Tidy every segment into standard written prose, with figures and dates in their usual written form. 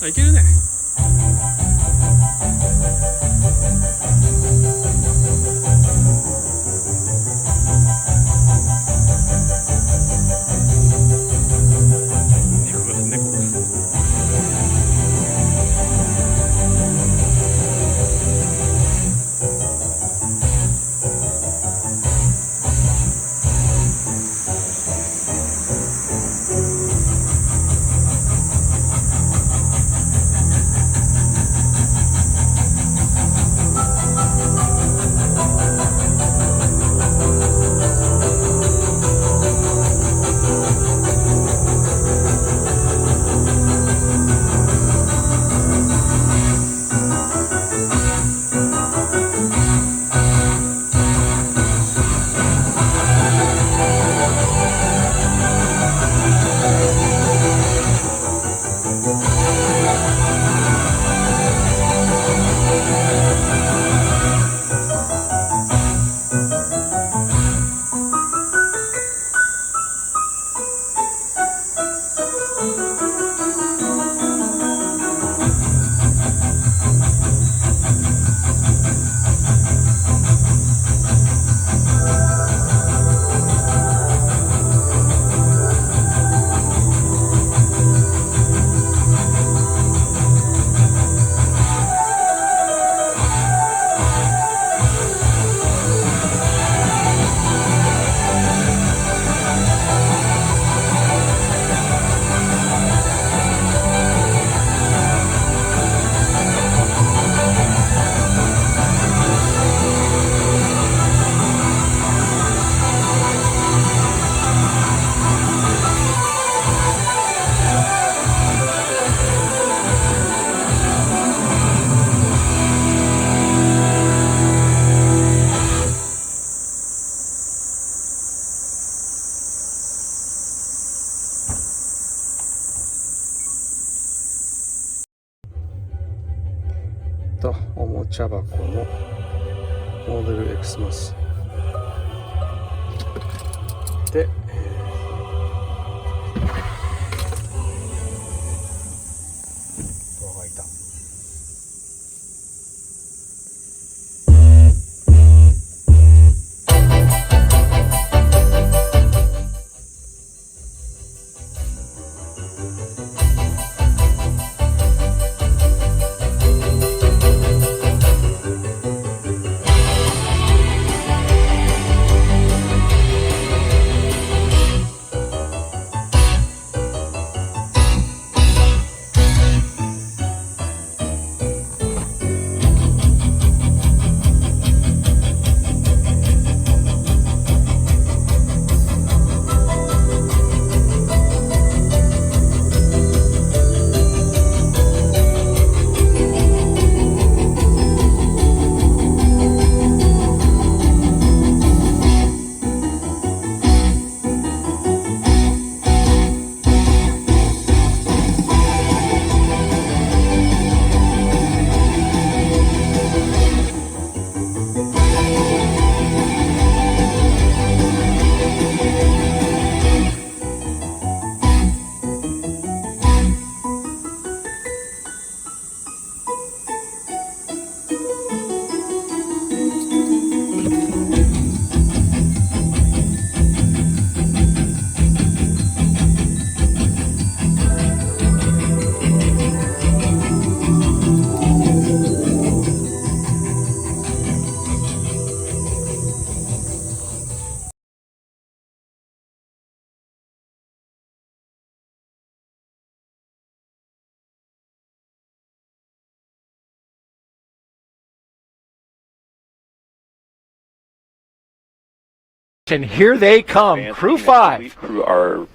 あ、いけるね。おもちゃ箱のモデル X マスで、ドアが開いた。And here they come, Crew 5. Crew are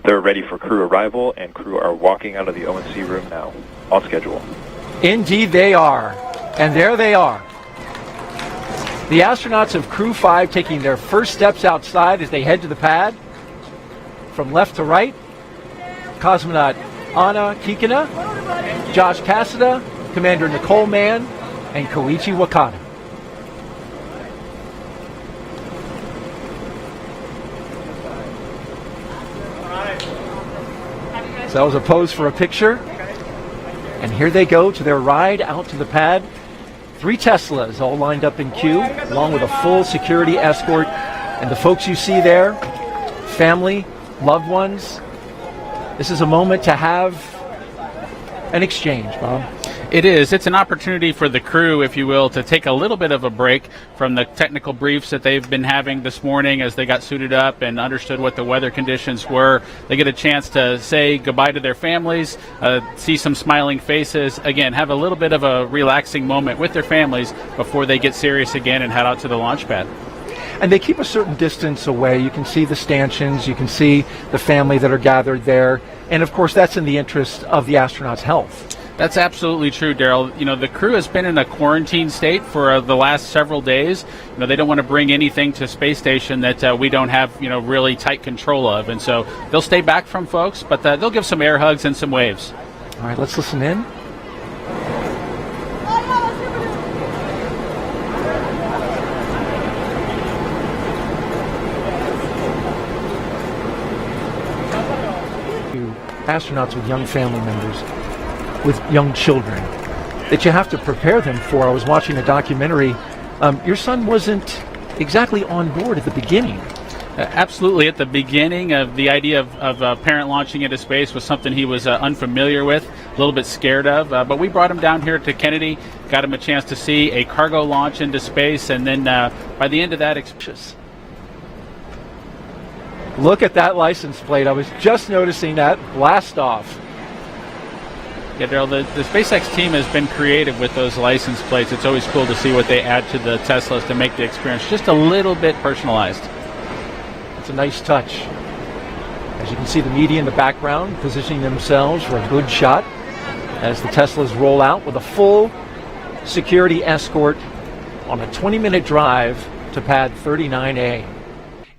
they're ready for crew arrival, and crew are walking out of the O&C room now, on schedule. Indeed they are. And there they are. The astronauts of Crew 5 taking their first steps outside as they head to the pad. From left to right, cosmonaut Anna Kikina, Josh Cassada, Commander Nicole Mann, and Koichi Wakata. So that was a pose for a picture. And here they go to their ride out to the pad. 3 Teslas all lined up in queue, along with a full security escort. And the folks you see there, family, loved ones, this is a moment to have an exchange, Bob. It is. It's an opportunity for the crew, if you will, to take a little bit of a break from the technical briefs that they've been having this morning as they got suited up and understood what the weather conditions were. They get a chance to say goodbye to their families, see some smiling faces, again, have a little bit of a relaxing moment with their families before they get serious again and head out to the launch pad. And they keep a certain distance away. You can see the stanchions, you can see the family that are gathered there. And of course, that's in the interest of the astronauts' health. That's absolutely true, Daryl. You know, the crew has been in a quarantine state for the last several days. You know, they don't want to bring anything to space station that we don't have, you know, really tight control of. And so they'll stay back from folks, but they'll give some air hugs and some waves. All right, let's listen in. Astronauts with young family members, with young children, that you have to prepare them for. I was watching a documentary. Your son wasn't exactly on board at the beginning. Absolutely. At the beginning of the idea of a parent launching into space was something he was unfamiliar with, a little bit scared of. But we brought him down here to Kennedy, got him a chance to see a cargo launch into space, and then by the end of that experience. Look at that license plate. I was just noticing that. Blast off. Yeah, Daryl, the SpaceX team has been creative with those license plates. It's always cool to see what they add to the Teslas to make the experience just a little bit personalized. It's a nice touch. As you can see, the media in the background positioning themselves for a good shot as the Teslas roll out with a full security escort on a 20-minute drive to pad 39A.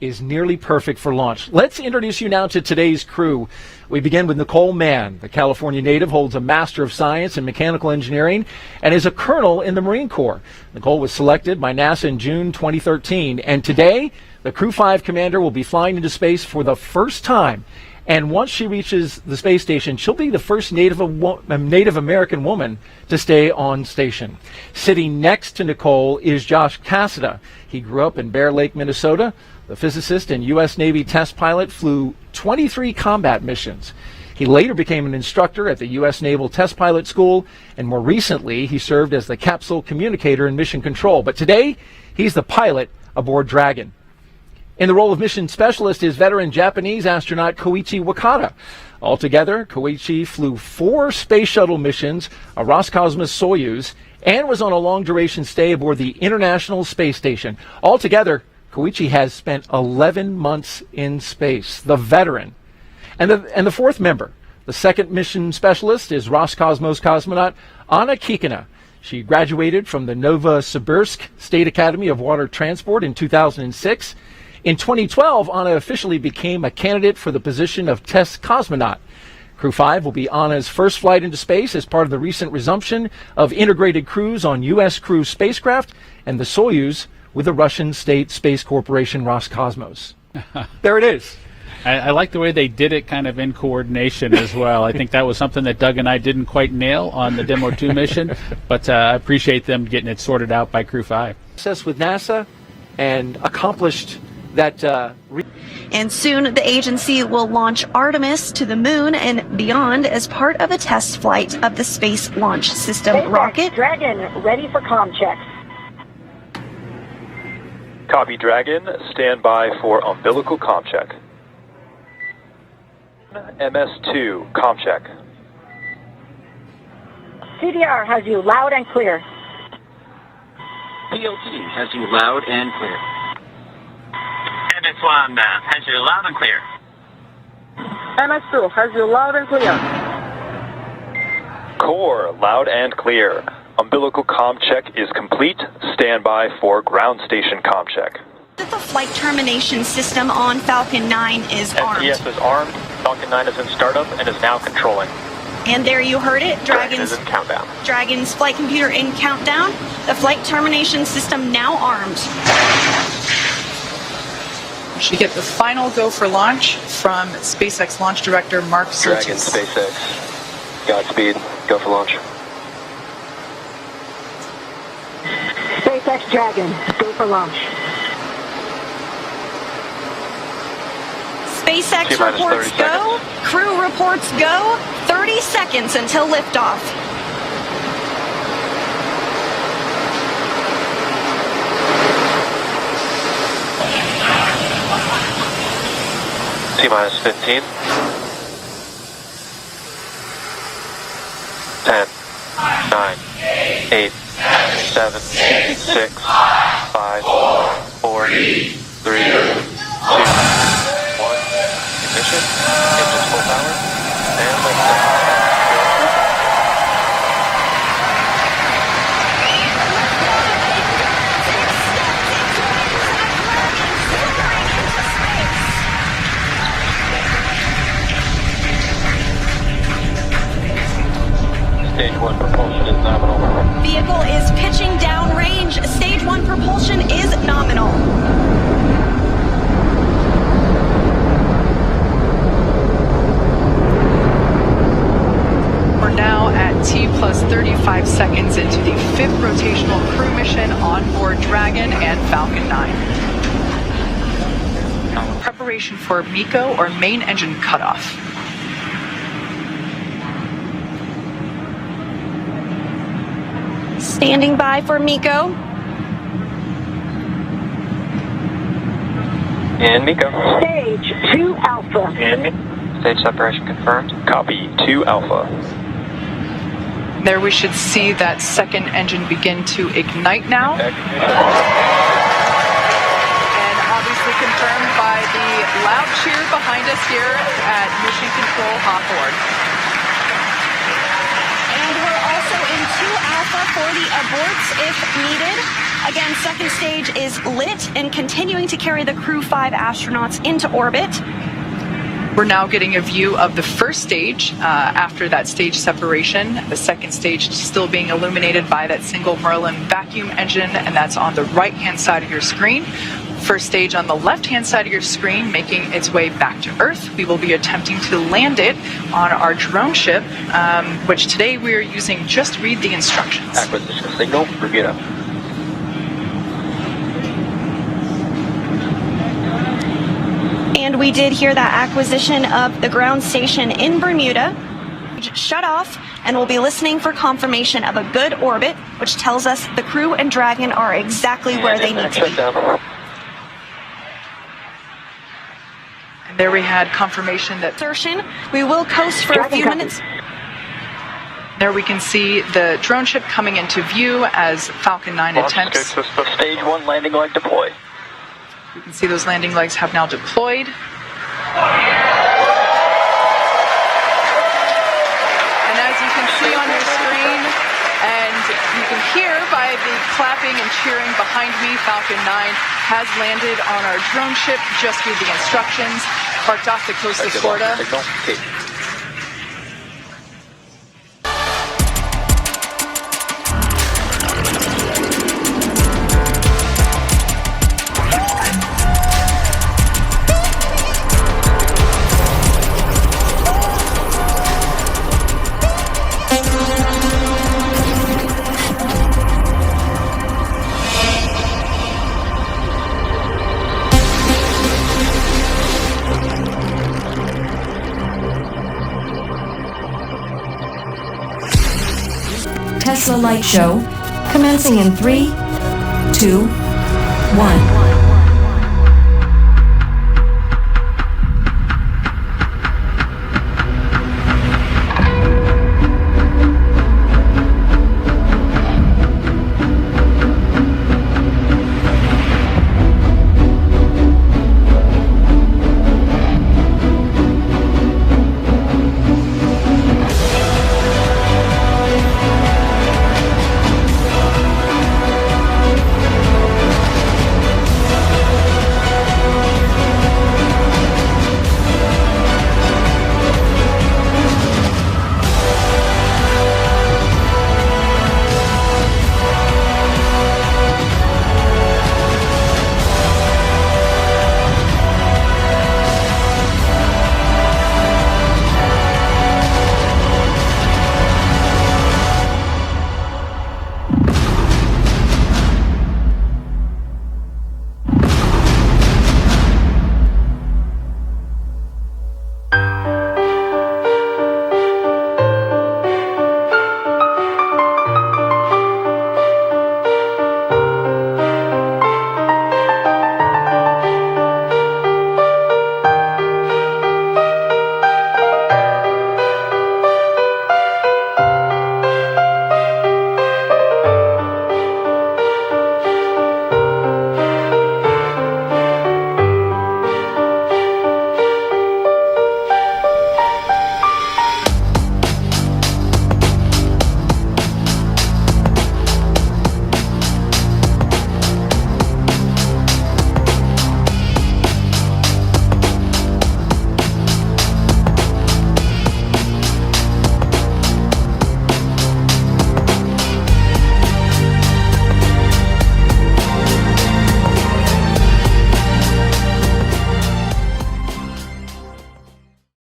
Is nearly perfect for launch. Let's introduce you now to today's crew. We begin with Nicole Mann. The California native holds a Master of Science in Mechanical Engineering and is a colonel in the Marine Corps. Nicole was selected by NASA in June 2013, and today the Crew 5 commander will be flying into space for the first time. And once she reaches the space station, she'll be the first Native American woman to stay on station. Sitting next to Nicole is Josh Cassada. He grew up in Bear Lake, Minnesota. The physicist and U.S. Navy test pilot flew 23 combat missions. He later became an instructor at the U.S. Naval Test Pilot School, and more recently, he served as the capsule communicator in mission control. But today, he's the pilot aboard Dragon. In the role of mission specialist is veteran Japanese astronaut Koichi Wakata. Altogether, Koichi flew 4 space shuttle missions, a Roscosmos Soyuz, and was on a long-duration stay aboard the International Space Station. Altogether, Koichi has spent 11 months in space, the veteran. And the fourth member, the second mission specialist, is Roscosmos cosmonaut Anna Kikina. She graduated from the Novosibirsk State Academy of Water Transport in 2006. In 2012, Anna officially became a candidate for the position of test cosmonaut. Crew 5 will be Anna's first flight into space as part of the recent resumption of integrated crews on U.S. crew spacecraft and the Soyuz with the Russian state space corporation Roscosmos. There it is. I like the way they did it kind of in coordination as well. I think that was something that Doug and I didn't quite nail on the Demo 2 mission, but I appreciate them getting it sorted out by Crew 5. Process with NASA and accomplished that. And soon the agency will launch Artemis to the moon and beyond as part of a test flight of the Space Launch System rocket. Dragon, ready for comm checks. Copy, Dragon. Stand by for umbilical comm check. MS2, comm check. CDR has you loud and clear. PLT has you loud and clear. MS1 has you loud and clear. MS2 has you loud and clear. Core, loud and clear. Umbilical comm check is complete. Stand by for ground station comm check. The flight termination system on Falcon 9 is armed. STS is armed. Falcon 9 is in startup and is now controlling. And there you heard it, Dragon is in countdown. Dragon's flight computer in countdown. The flight termination system now armed. We get the final go for launch from SpaceX launch director Mark Surtees. Dragon, SpaceX. Godspeed. Go for launch. SpaceX Dragon, go for launch. SpaceX T-minus reports 30 go. Crew reports go. 30 seconds until liftoff. T-minus 15. 10, 9, 8, 7, 6, 5, 4, 3, 2, 1. Ignition. Engines full power. And liftoff. Stage 1 propulsion is nominal. Vehicle is pitching downrange. Stage 1 propulsion is nominal. We're now at T plus 35 seconds into the 5th rotational crew mission on board Dragon and Falcon 9. Preparation for MECO or main engine cutoff. Standing by for MECO. And MECO. Stage 2 Alpha. And stage separation confirmed. Copy. 2 Alpha. There we should see that second engine begin to ignite now. And obviously confirmed by the loud cheer behind us here at Mission Control Hawthorne. And we're also in 2 Alpha for the aborts if needed. Again, second stage is lit and continuing to carry the Crew 5 astronauts into orbit. We're now getting a view of the first stage after that stage separation. The second stage still being illuminated by that single Merlin vacuum engine, and that's on the right-hand side of your screen. First stage on the left-hand side of your screen making its way back to Earth. We will be attempting to land it on our drone ship, which today we are using Just Read the Instructions. Acquisition signal. Bermuda. And we did hear that acquisition of the ground station in Bermuda. Shut off, and we'll be listening for confirmation of a good orbit, which tells us the crew and Dragon are exactly where they need to be. And there we had confirmation that we will coast for a few minutes. there we can see the drone ship coming into view as Falcon 9 attempts. Stage 1 landing leg deployed. You can see those landing legs have now deployed. And as you can see on your screen, and you can hear by the clapping and cheering behind me, Falcon 9 has landed on our drone ship. Just read the instructions. Parked off the coast of Florida. Tesla Light Show, commencing in 3, 2, 1.